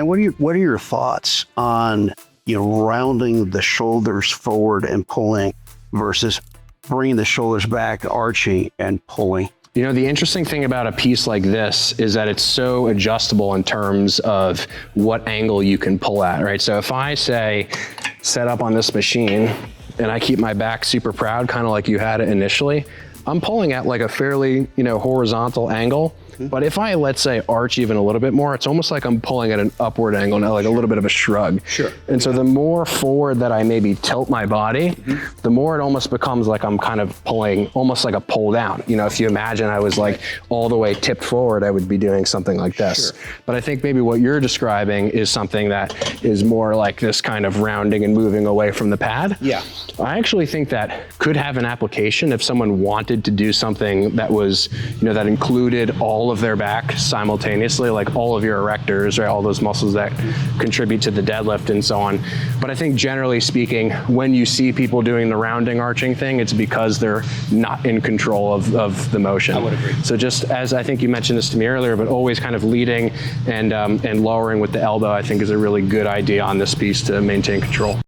Dan, what are your thoughts on, rounding the shoulders forward and pulling versus bringing the shoulders back, arching and pulling? The interesting thing about a piece like this is that it's so adjustable in terms of what angle you can pull at, right? So if I say, set up on this machine and I keep my back super proud, kind of like you had it initially, I'm pulling at like a fairly, horizontal angle. But if I, let's say, arch even a little bit more, it's almost like I'm pulling at an upward angle now, like a little bit of a shrug. Sure. And so the more forward that I maybe tilt my body, the more it almost becomes like I'm kind of pulling almost like a pull down. If you imagine I was like all the way tipped forward, I would be doing something like this. Sure. But I think maybe what you're describing is something that is more like this kind of rounding and moving away from the pad. Yeah. I actually think that could have an application if someone wanted to do something that was, that included all of their back simultaneously, like all of your erectors, right? All those muscles that contribute to the deadlift and so on. But I think generally speaking, when you see people doing the rounding arching thing, it's because they're not in control of the motion. I would agree. So just as I think you mentioned this to me earlier, but always kind of leading and lowering with the elbow, I think is a really good idea on this piece to maintain control.